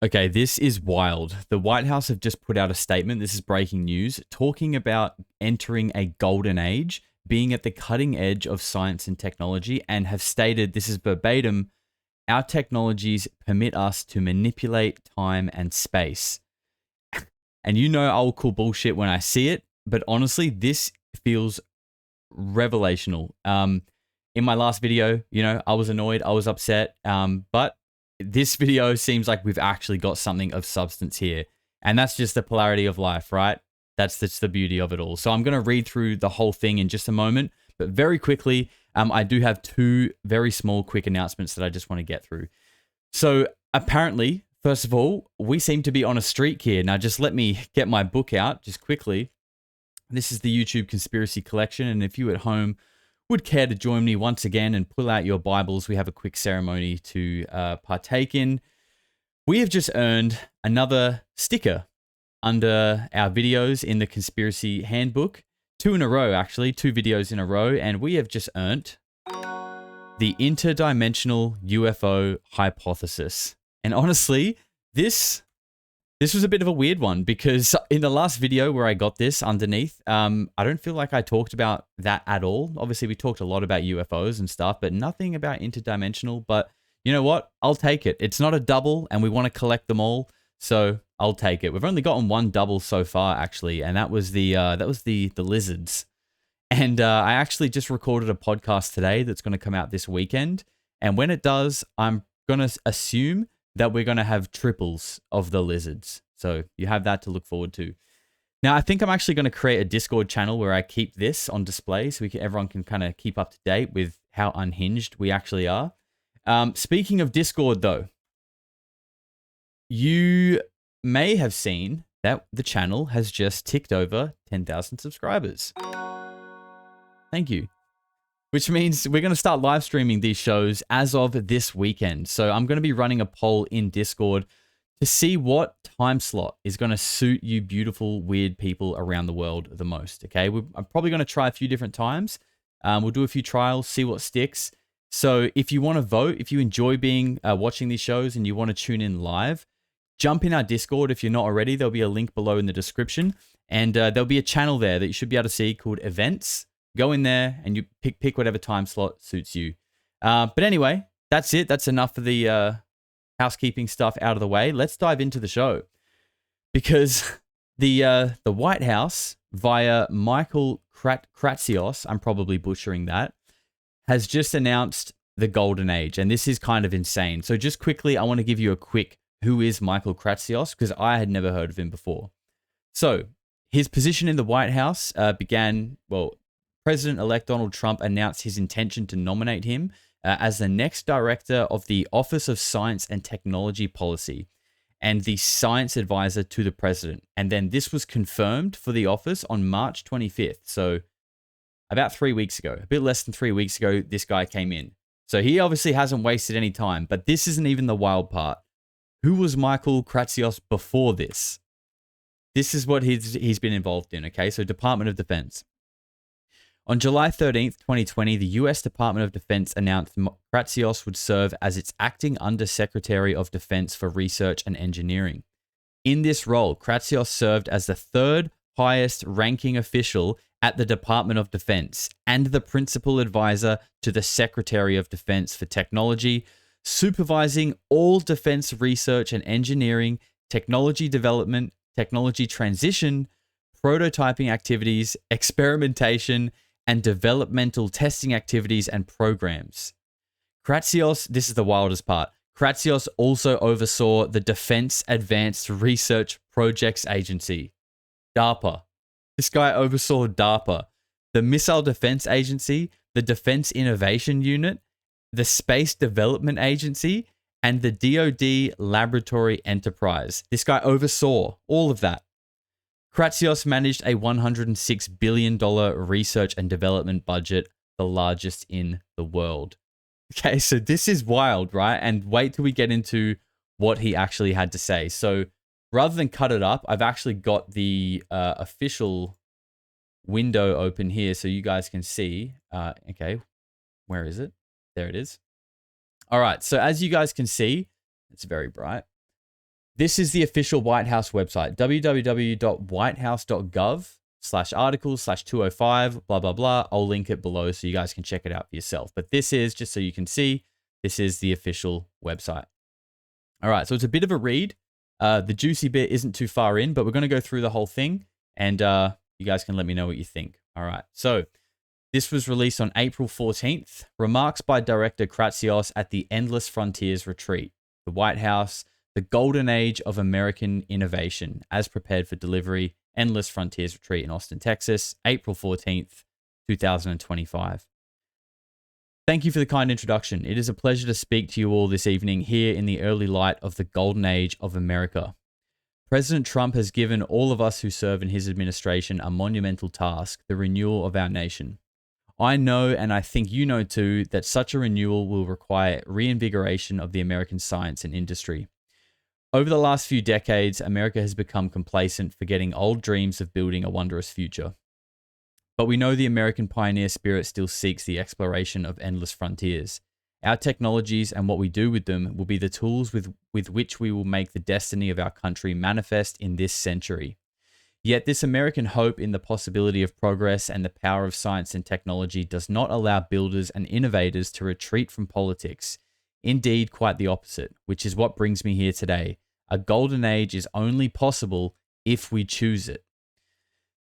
Okay, this is wild. The White House have just put out a statement. This is breaking news, talking about entering a golden age, being at the cutting edge of science and technology, and have stated, this is verbatim, our technologies permit us to manipulate time and space. And you know I'll call bullshit when I see it, but honestly, this feels revelational. In my last video, I was annoyed, I was upset, but this video seems like we've actually got something of substance here. And that's just the polarity of life, right? That's the beauty of it all. So I'm going to read through the whole thing in just a moment, but very quickly, I do have two very small, quick announcements that I just want to get through. So apparently, first of all, we seem to be on a streak here. Now, just let me get my book out just quickly. This is the YouTube Conspiracy Collection, and if you at home would care to join me once again and pull out your Bibles, we have a quick ceremony to partake in. We have just earned another sticker under our videos in the Conspiracy Handbook. 2 in a row, actually, 2 videos in a row, and we have just earned the interdimensional UFO hypothesis. And honestly, this was a bit of a weird one because in the last video where I got this underneath, I don't feel like I talked about that at all. Obviously, we talked a lot about UFOs and stuff, but nothing about interdimensional. But you know what? I'll take it. It's not a double, and we want to collect them all, so I'll take it. We've only gotten one double so far, actually, and that was the lizards. And I actually just recorded a podcast today that's going to come out this weekend, and when it does, I'm going to assume that we're going to have triples of the lizards. So you have that to look forward to. Now, I think I'm actually going to create a Discord channel where I keep this on display so everyone can kind of keep up to date with how unhinged we actually are. Speaking of Discord, though, you may have seen that the channel has just ticked over 10,000 subscribers. Thank you. Which means we're going to start live streaming these shows as of this weekend. So I'm going to be running a poll in Discord to see what time slot is going to suit you beautiful, weird people around the world the most, okay? I'm probably going to try a few different times. We'll do a few trials, see what sticks. So if you want to vote, if you enjoy watching these shows and you want to tune in live, jump in our Discord if you're not already. There'll be a link below in the description. And there'll be a channel there that you should be able to see called Events. Go in there and you pick whatever time slot suits you. But anyway, that's it. That's enough of the housekeeping stuff out of the way. Let's dive into the show. Because the White House, via Michael Kratsios, I'm probably butchering that, has just announced the Golden Age. And this is kind of insane. So just quickly, I want to give you a quick who is Michael Kratsios, because I had never heard of him before. So his position in the White House began, President-elect Donald Trump announced his intention to nominate him as the next director of the Office of Science and Technology Policy and the science advisor to the president. And then this was confirmed for the office on March 25th. So about 3 weeks ago, a bit less than 3 weeks ago, this guy came in. So he obviously hasn't wasted any time, but this isn't even the wild part. Who was Michael Kratsios before this? This is what he's been involved in, okay? So Department of Defense. On July 13th, 2020, the U.S. Department of Defense announced Kratsios would serve as its acting Undersecretary of Defense for Research and Engineering. In this role, Kratsios served as the third highest ranking official at the Department of Defense and the principal advisor to the Secretary of Defense for Technology, supervising all defense research and engineering, technology development, technology transition, prototyping activities, experimentation, and developmental testing activities and programs. Kratsios, this is the wildest part, Kratsios also oversaw the Defense Advanced Research Projects Agency, DARPA. This guy oversaw DARPA, the Missile Defense Agency, the Defense Innovation Unit, the Space Development Agency, and the DoD Laboratory Enterprise. This guy oversaw all of that. Kratsios managed a $106 billion research and development budget, the largest in the world. Okay, so this is wild, right? And wait till we get into what he actually had to say. So rather than cut it up, I've actually got the official window open here so you guys can see. Okay, where is it? There it is. All right, so as you guys can see, it's very bright. This is the official White House website, www.whitehouse.gov/articles/205, blah, blah, blah. I'll link it below so you guys can check it out for yourself. But this is, just so you can see, this is the official website. All right, so it's a bit of a read. The juicy bit isn't too far in, but we're going to go through the whole thing, and you guys can let me know what you think. All right, so this was released on April 14th. Remarks by director Kratsios at the Endless Frontiers Retreat, the White House, the golden age of American innovation, as prepared for delivery, Endless Frontiers Retreat in Austin, Texas, April 14th, 2025. Thank you for the kind introduction. It is a pleasure to speak to you all this evening here in the early light of the golden age of America. President Trump has given all of us who serve in his administration a monumental task, the renewal of our nation. I know, and I think you know too, that such a renewal will require reinvigoration of the American science and industry. Over the last few decades, America has become complacent, forgetting old dreams of building a wondrous future. But we know the American pioneer spirit still seeks the exploration of endless frontiers. Our technologies and what we do with them will be the tools with which we will make the destiny of our country manifest in this century. Yet this American hope in the possibility of progress and the power of science and technology does not allow builders and innovators to retreat from politics. Indeed, quite the opposite, which is what brings me here today. A golden age is only possible if we choose it.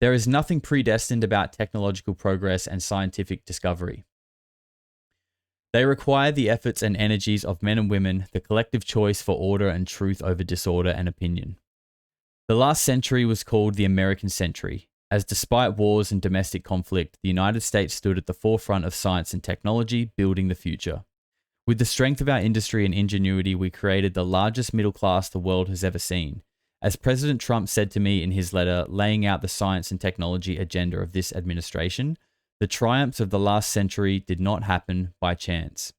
There is nothing predestined about technological progress and scientific discovery. They require the efforts and energies of men and women, the collective choice for order and truth over disorder and opinion. The last century was called the American century, as despite wars and domestic conflict, the United States stood at the forefront of science and technology, building the future. With the strength of our industry and ingenuity, we created the largest middle class the world has ever seen. As President Trump said to me in his letter laying out the science and technology agenda of this administration, the triumphs of the last century did not happen by chance.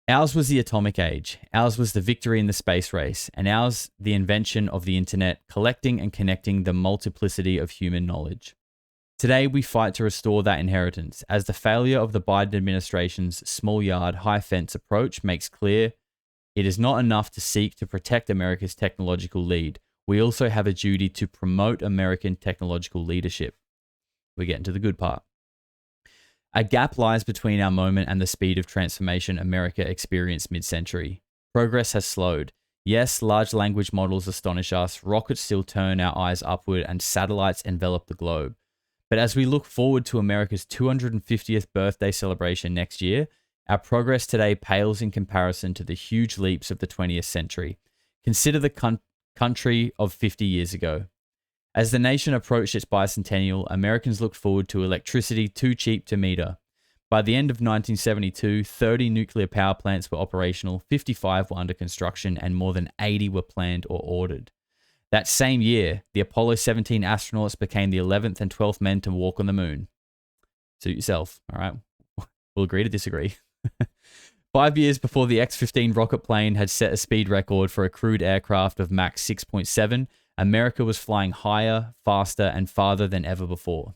Ours was the atomic age, ours was the victory in the space race, and ours the invention of the internet, collecting and connecting the multiplicity of human knowledge. Today, we fight to restore that inheritance, as the failure of the Biden administration's small yard, high fence approach makes clear. It is not enough to seek to protect America's technological lead. We also have a duty to promote American technological leadership. We're getting to the good part. A gap lies between our moment and the speed of transformation America experienced mid-century. Progress has slowed. Yes, large language models astonish us, rockets still turn our eyes upward, and satellites envelop the globe. But as we look forward to America's 250th birthday celebration next year, our progress today pales in comparison to the huge leaps of the 20th century. Consider the country of 50 years ago. As the nation approached its bicentennial, Americans looked forward to electricity too cheap to meter. By the end of 1972, 30 nuclear power plants were operational, 55 were under construction, and more than 80 were planned or ordered. That same year, the Apollo 17 astronauts became the 11th and 12th men to walk on the moon. Suit yourself, all right? We'll agree to disagree. 5 years before the X-15 rocket plane had set a speed record for a crewed aircraft of Mach 6.7, America was flying higher, faster, and farther than ever before.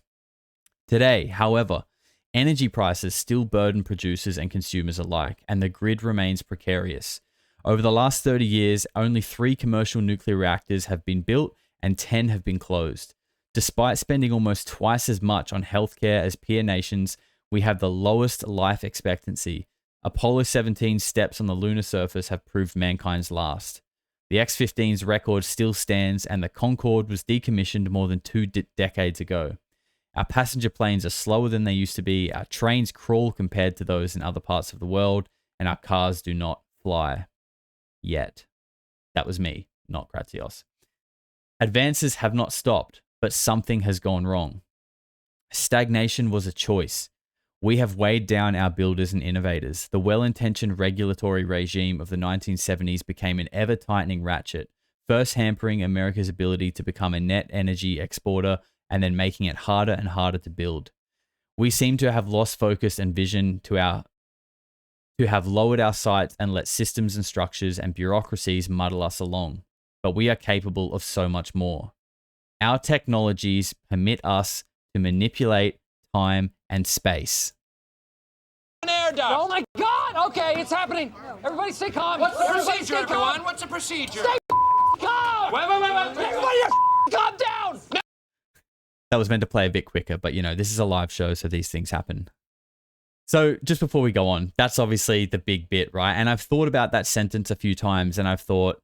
Today, however, energy prices still burden producers and consumers alike, and the grid remains precarious. Over the last 30 years, only 3 commercial nuclear reactors have been built and 10 have been closed. Despite spending almost twice as much on healthcare as peer nations, we have the lowest life expectancy. Apollo 17's steps on the lunar surface have proved mankind's last. The X-15's record still stands, and the Concorde was decommissioned more than 2 decades ago. Our passenger planes are slower than they used to be, our trains crawl compared to those in other parts of the world, and our cars do not fly. Yet. That was me, not Kratsios. Advances have not stopped, but something has gone wrong. Stagnation was a choice. We have weighed down our builders and innovators. The well-intentioned regulatory regime of the 1970s became an ever-tightening ratchet, first hampering America's ability to become a net energy exporter and then making it harder and harder to build. We seem to have lost focus and vision to have lowered our sights and let systems and structures and bureaucracies muddle us along. But we are capable of so much more. Our technologies permit us to manipulate time and space. An air duct. Oh my God! Okay, it's happening. Everybody stay calm. What's the Everybody procedure, stay calm. everyone? What's the procedure? Stay Wait. Everybody calm down. That was meant to play a bit quicker, but you know, this is a live show, so these things happen. So just before we go on, that's obviously the big bit, right? And I've thought about that sentence a few times and I've thought,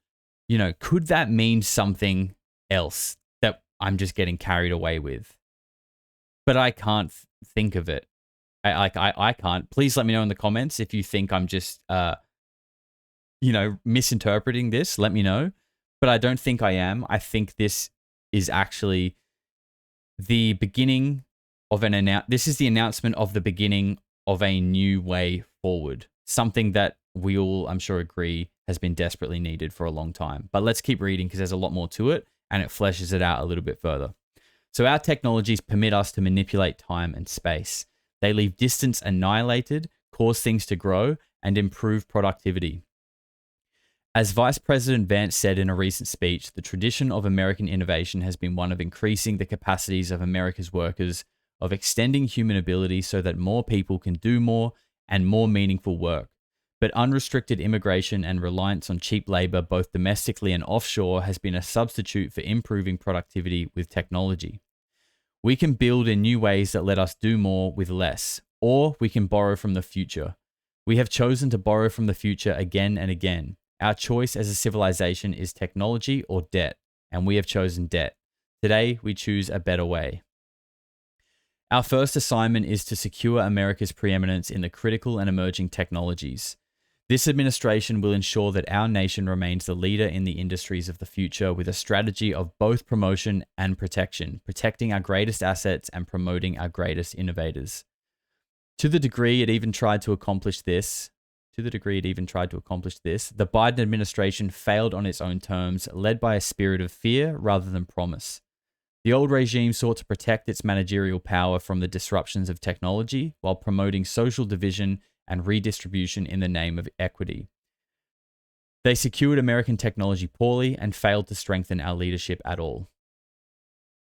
you know, could that mean something else that I'm just getting carried away with? But I can't think of it. I can't. Please let me know in the comments if you think I'm just, you know, misinterpreting this. Let me know. But I don't think I am. I think this is actually the beginning of this is the announcement of the beginning of a new way forward. Something that we all, I'm sure, agree has been desperately needed for a long time. But let's keep reading because there's a lot more to it and it fleshes it out a little bit further. So our technologies permit us to manipulate time and space. They leave distance annihilated, cause things to grow, and improve productivity. As Vice President Vance said in a recent speech, the tradition of American innovation has been one of increasing the capacities of America's workers, of extending human ability so that more people can do more and more meaningful work. But unrestricted immigration and reliance on cheap labor, both domestically and offshore, has been a substitute for improving productivity with technology. We can build in new ways that let us do more with less, or we can borrow from the future. We have chosen to borrow from the future again and again. Our choice as a civilization is technology or debt, and we have chosen debt. Today, we choose a better way. Our first assignment is to secure America's preeminence in the critical and emerging technologies. This administration will ensure that our nation remains the leader in the industries of the future with a strategy of both promotion and protection, protecting our greatest assets and promoting our greatest innovators. To the degree it even tried to accomplish this, the Biden administration failed on its own terms, led by a spirit of fear rather than promise. The old regime sought to protect its managerial power from the disruptions of technology while promoting social division and redistribution in the name of equity. They secured American technology poorly and failed to strengthen our leadership at all.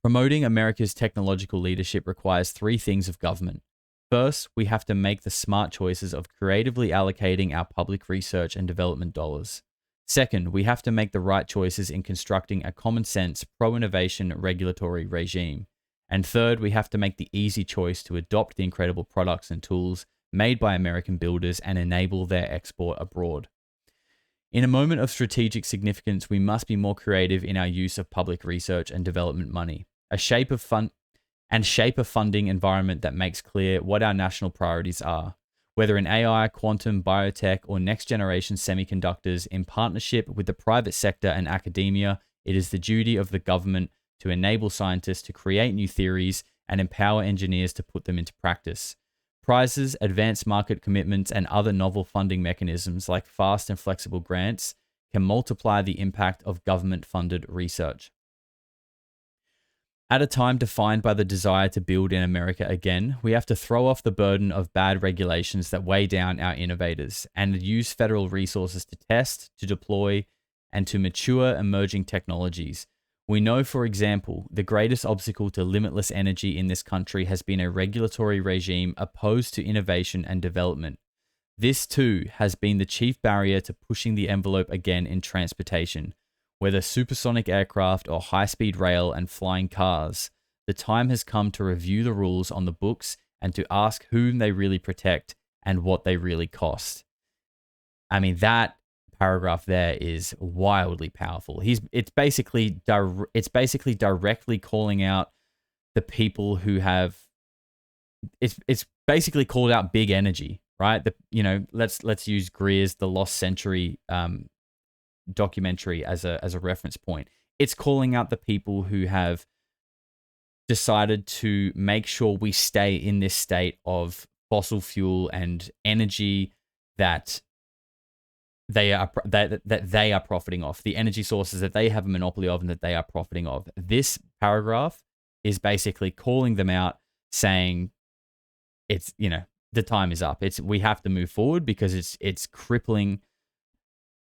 Promoting America's technological leadership requires three things of government. First, we have to make the smart choices of creatively allocating our public research and development dollars. Second, we have to make the right choices in constructing a common sense, pro-innovation regulatory regime. And third, we have to make the easy choice to adopt the incredible products and tools made by American builders and enable their export abroad. In a moment of strategic significance, we must be more creative in our use of public research and development money, shape a funding environment that makes clear what our national priorities are. Whether in AI, quantum, biotech, or next-generation semiconductors, in partnership with the private sector and academia, it is the duty of the government to enable scientists to create new theories and empower engineers to put them into practice. Prizes, advanced market commitments, and other novel funding mechanisms like fast and flexible grants can multiply the impact of government-funded research. At a time defined by the desire to build in America again, we have to throw off the burden of bad regulations that weigh down our innovators and use federal resources to test, to deploy, and to mature emerging technologies. We know, for example, the greatest obstacle to limitless energy in this country has been a regulatory regime opposed to innovation and development. This, too, has been the chief barrier to pushing the envelope again in transportation. Whether supersonic aircraft or high-speed rail and flying cars, the time has come to review the rules on the books and to ask whom they really protect and what they really cost. I mean, that paragraph there is wildly powerful. It's basically directly calling out the people who have. It's basically called out big energy, right? Let's use Greer's The Lost Century documentary as a reference point. It's calling out the people who have decided to make sure we stay in this state of fossil fuel and energy that they are profiting off, the energy sources that they have a monopoly of and that they are profiting of. This paragraph is basically calling them out, saying it's, the time is up. We have to move forward because it's crippling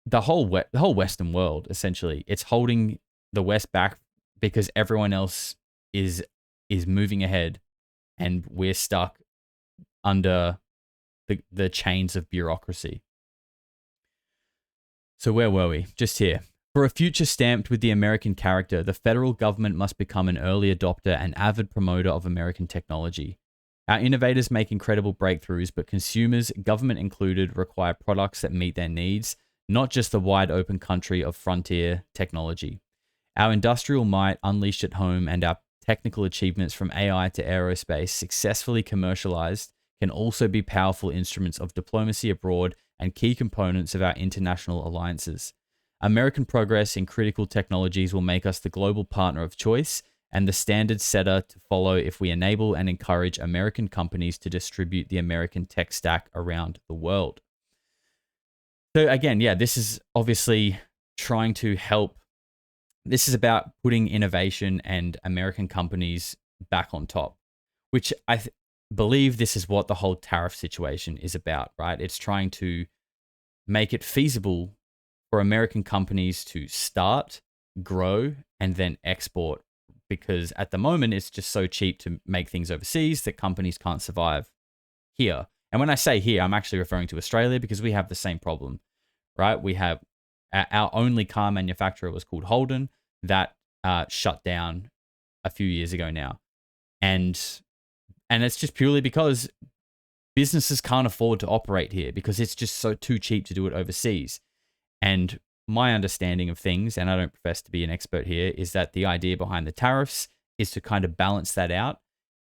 the whole Western world, essentially. It's holding the West back because everyone else is moving ahead and we're stuck under the chains of bureaucracy. So where were we? Just here. For a future stamped with the American character, the federal government must become an early adopter and avid promoter of American technology. Our innovators make incredible breakthroughs, but consumers, government included, require products that meet their needs, not just the wide open country of frontier technology. Our industrial might unleashed at home and our technical achievements from AI to aerospace successfully commercialized can also be powerful instruments of diplomacy abroad and key components of our international alliances. American progress in critical technologies will make us the global partner of choice and the standard setter to follow if we enable and encourage American companies to distribute the American tech stack around the world. So again, yeah, this is obviously trying to help. This is about putting innovation and American companies back on top, which I believe this is what the whole tariff situation is about, right? It's trying to make it feasible for American companies to start, grow, and then export, because at the moment it's just so cheap to make things overseas that companies can't survive here. And when I say here, I'm actually referring to Australia because we have the same problem, right? We have our only car manufacturer was called Holden that shut down a few years ago now. And it's just purely because businesses can't afford to operate here because it's just so too cheap to do it overseas. And my understanding of things, and I don't profess to be an expert here, is that the idea behind the tariffs is to kind of balance that out.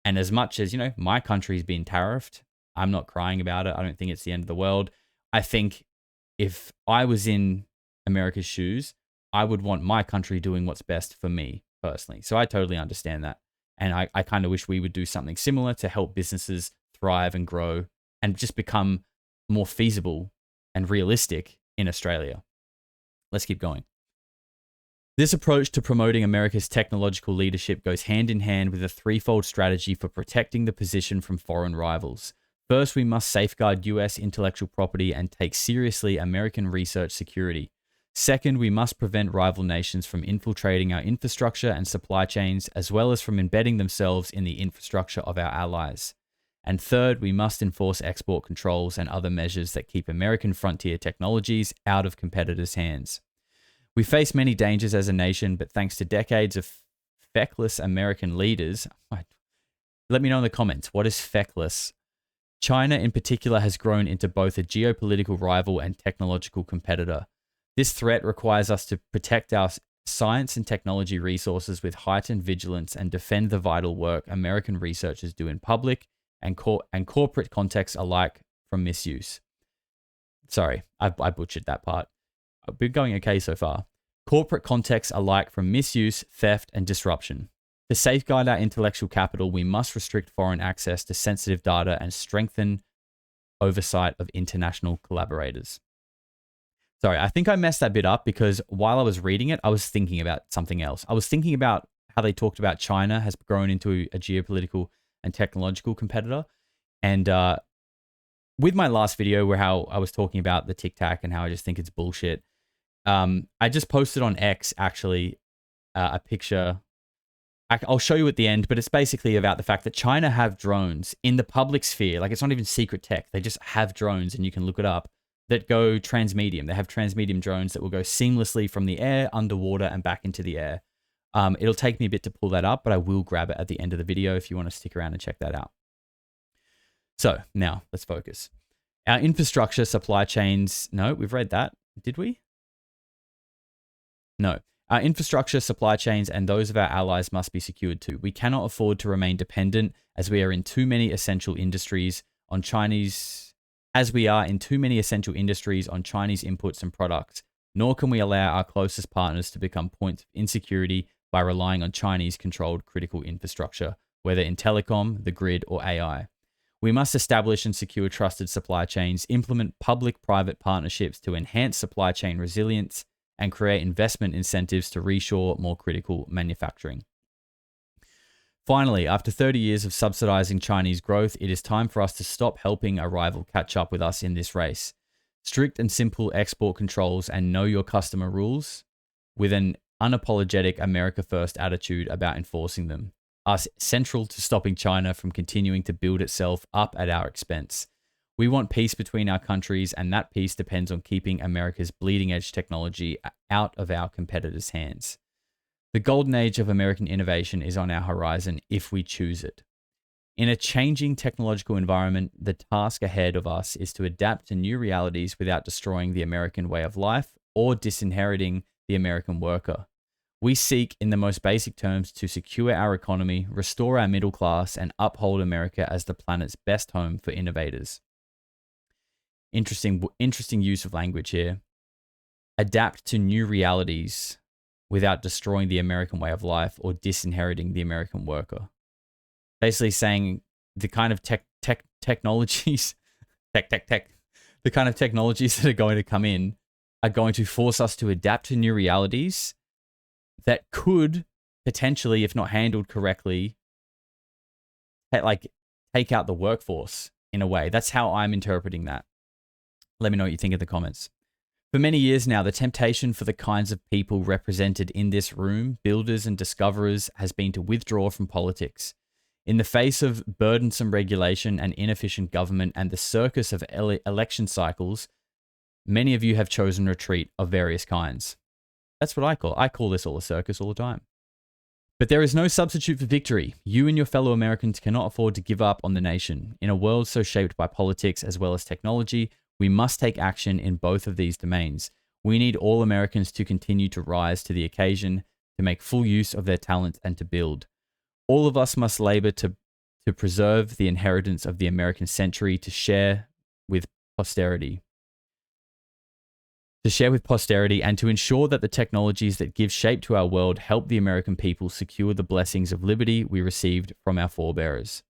And as much as, my country's been tariffed, I'm not crying about it. I don't think it's the end of the world. I think if I was in America's shoes, I would want my country doing what's best for me personally. So I totally understand that. And I kind of wish we would do something similar to help businesses thrive and grow and just become more feasible and realistic in Australia. Let's keep going. This approach to promoting America's technological leadership goes hand in hand with a threefold strategy for protecting the position from foreign rivals. First, we must safeguard US intellectual property and take seriously American research security. Second, we must prevent rival nations from infiltrating our infrastructure and supply chains, as well as from embedding themselves in the infrastructure of our allies. And third, we must enforce export controls and other measures that keep American frontier technologies out of competitors' hands. We face many dangers as a nation, but thanks to decades of feckless American leaders, let me know in the comments, what is feckless? China in particular has grown into both a geopolitical rival and technological competitor. This threat requires us to protect our science and technology resources with heightened vigilance and defend the vital work American researchers do in public and corporate contexts alike from misuse. Sorry, I butchered that part. I've been going okay so far. Corporate contexts alike from misuse, theft, and disruption. To safeguard our intellectual capital, we must restrict foreign access to sensitive data and strengthen oversight of international collaborators. Sorry, I think I messed that bit up because while I was reading it, I was thinking about something else. I was thinking about how they talked about China has grown into a geopolitical and technological competitor. And with my last video where how I was talking about the Tic Tac and how I just think it's bullshit, I just posted on X actually a picture. I'll show you at the end, but it's basically about the fact that China have drones in the public sphere. Like, it's not even secret tech. They just have drones, and you can look it up, that go transmedium. They have transmedium drones that will go seamlessly from the air, underwater, and back into the air. It'll take me a bit to pull that up, but I will grab it at the end of the video if you want to stick around and check that out. So now let's focus. Our infrastructure, supply chains. No, we've read that. Did we? No. Our infrastructure, supply chains, and those of our allies must be secured too. We cannot afford to remain dependent as we are in too many essential industries on Chinese inputs and products, nor can we allow our closest partners to become points of insecurity by relying on Chinese-controlled critical infrastructure, whether in telecom, the grid, or AI. We must establish and secure trusted supply chains, implement public-private partnerships to enhance supply chain resilience, and create investment incentives to reshore more critical manufacturing. Finally, after 30 years of subsidizing Chinese growth, it is time for us to stop helping a rival catch up with us in this race. Strict and simple export controls and know your customer rules with an unapologetic America First attitude about enforcing them are central to stopping China from continuing to build itself up at our expense. We want peace between our countries, and that peace depends on keeping America's bleeding edge technology out of our competitors' hands. The golden age of American innovation is on our horizon if we choose it. In a changing technological environment, the task ahead of us is to adapt to new realities without destroying the American way of life or disinheriting the American worker. We seek, in the most basic terms, to secure our economy, restore our middle class, and uphold America as the planet's best home for innovators. Interesting use of language here. Adapt to new realities without destroying the American way of life or disinheriting the American worker. Basically saying the kind of technologies, the kind of technologies that are going to come in are going to force us to adapt to new realities that could potentially, if not handled correctly, take out the workforce in a way. That's how I'm interpreting that. Let me know what you think in the comments. For many years now, the temptation for the kinds of people represented in this room, builders and discoverers, has been to withdraw from politics. In the face of burdensome regulation and inefficient government and the circus of election cycles, many of you have chosen retreat of various kinds. That's what I call this all a circus all the time. But there is no substitute for victory. You and your fellow Americans cannot afford to give up on the nation. In a world so shaped by politics as well as technology, we must take action in both of these domains. We need all Americans to continue to rise to the occasion, to make full use of their talent, and to build. All of us must labor to preserve the inheritance of the American century, to share with posterity. And to ensure that the technologies that give shape to our world help the American people secure the blessings of liberty we received from our forebears.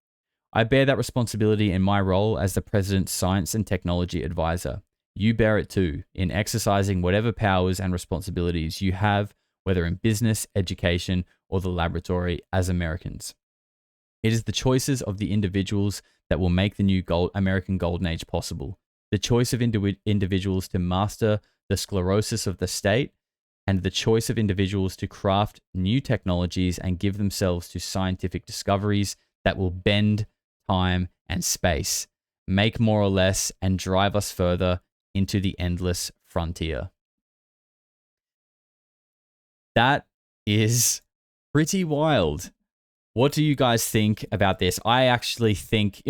I bear that responsibility in my role as the President's Science and Technology Advisor. You bear it too, in exercising whatever powers and responsibilities you have, whether in business, education, or the laboratory, as Americans. It is the choices of the individuals that will make the new American Golden Age possible. The choice of individuals to master the sclerosis of the state, and the choice of individuals to craft new technologies and give themselves to scientific discoveries that will bend time and space, make more or less, and drive us further into the endless frontier. That is pretty wild. What do you guys think about this? I think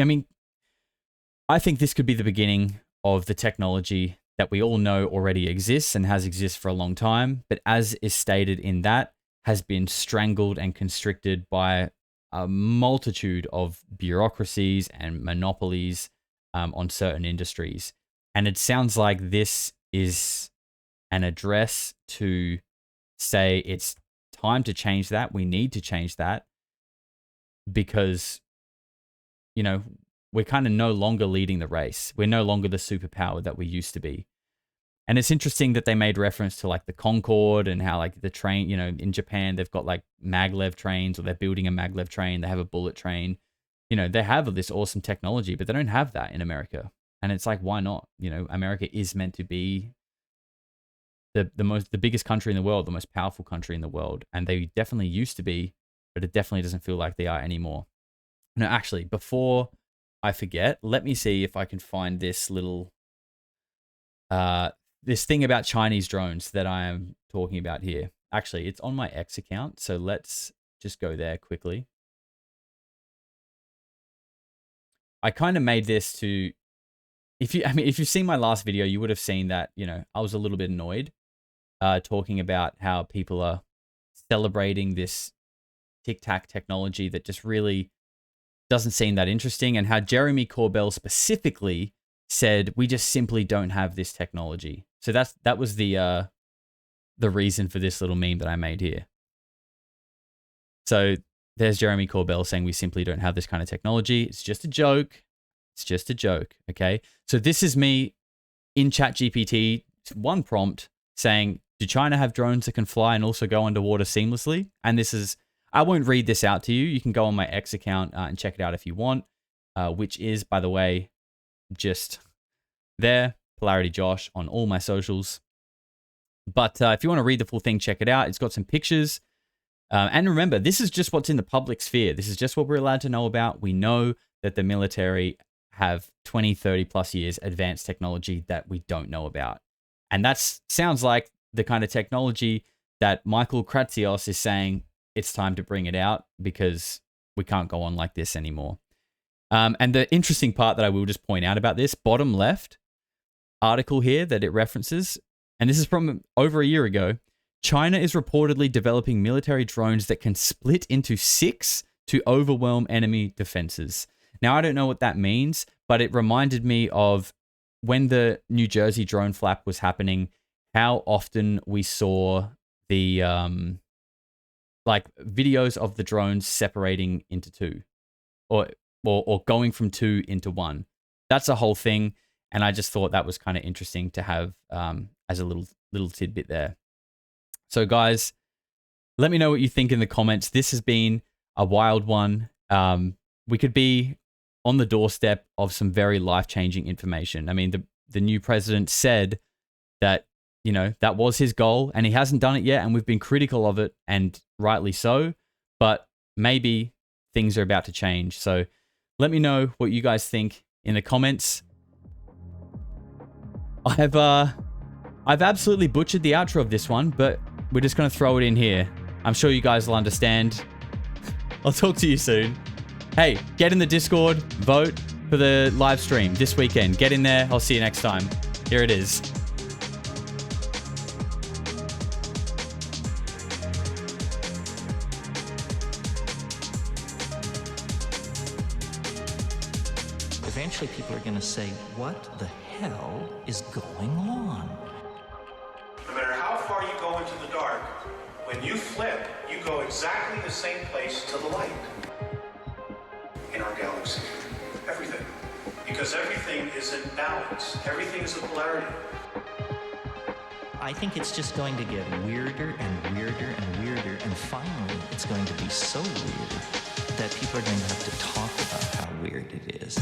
this could be the beginning of the technology that we all know already exists and has existed for a long time, but as is stated in that, has been strangled and constricted by a multitude of bureaucracies and monopolies on certain industries. And it sounds like this is an address to say it's time to change that. We need to change that because, we're kind of no longer leading the race. We're no longer the superpower that we used to be. And it's interesting that they made reference to like the Concorde and how like the train, in Japan, they've got like maglev trains, or they're building a maglev train. They have a bullet train. They have this awesome technology, but they don't have that in America. And it's like, why not? America is meant to be the biggest country in the world, the most powerful country in the world. And they definitely used to be, but it definitely doesn't feel like they are anymore. No, actually, before I forget, let me see if I can find this little, this thing about Chinese drones that I am talking about here. Actually, it's on my X account, so let's just go there quickly. I kind of made this to, if you've seen my last video, you would have seen that, I was a little bit annoyed, talking about how people are celebrating this tic-tac technology that just really doesn't seem that interesting, and how Jeremy Corbell specifically said, we just simply don't have this technology. So that was the reason for this little meme that I made here. So there's Jeremy Corbell saying we simply don't have this kind of technology. It's just a joke. It's just a joke. Okay. So this is me in ChatGPT, one prompt saying, do China have drones that can fly and also go underwater seamlessly? And this is, I won't read this out to you. You can go on my X account and check it out if you want, which is, by the way, just there, Polarity Josh on all my socials. But if you want to read the full thing, check it out. It's got some pictures. And remember, this is just what's in the public sphere. This is just what we're allowed to know about. We know that the military have 20, 30 plus years advanced technology that we don't know about. And that sounds like the kind of technology that Michael Kratsios is saying it's time to bring it out because we can't go on like this anymore. And the interesting part that I will just point out about this, bottom left article here that it references, and this is from over a year ago, China is reportedly developing military drones that can split into 6 to overwhelm enemy defenses. Now, I don't know what that means, but it reminded me of when the New Jersey drone flap was happening, how often we saw the like videos of the drones separating into 2 or going from 2 into 1. That's a whole thing. And I just thought that was kind of interesting to have as a little tidbit there. So guys, let me know what you think in the comments. This has been a wild one. We could be on the doorstep of some very life-changing information. I mean, the new president said that, you know, that was his goal and he hasn't done it yet. And we've been critical of it, and rightly so, but maybe things are about to change. So let me know what you guys think in the comments. I've absolutely butchered the outro of this one, but we're just going to throw it in here. I'm sure you guys will understand. I'll talk to you soon. Hey, get in the Discord, vote for the live stream this weekend. Get in there. I'll see you next time. Here it is. Eventually people are going to say, what the hell is going on? No matter how far you go into the dark, when you flip, you go exactly the same place to the light. In our galaxy. Everything. Because everything is in balance. Everything is a polarity. I think it's just going to get weirder and weirder and weirder, and finally it's going to be so weird that people are going to have to talk about how weird it is.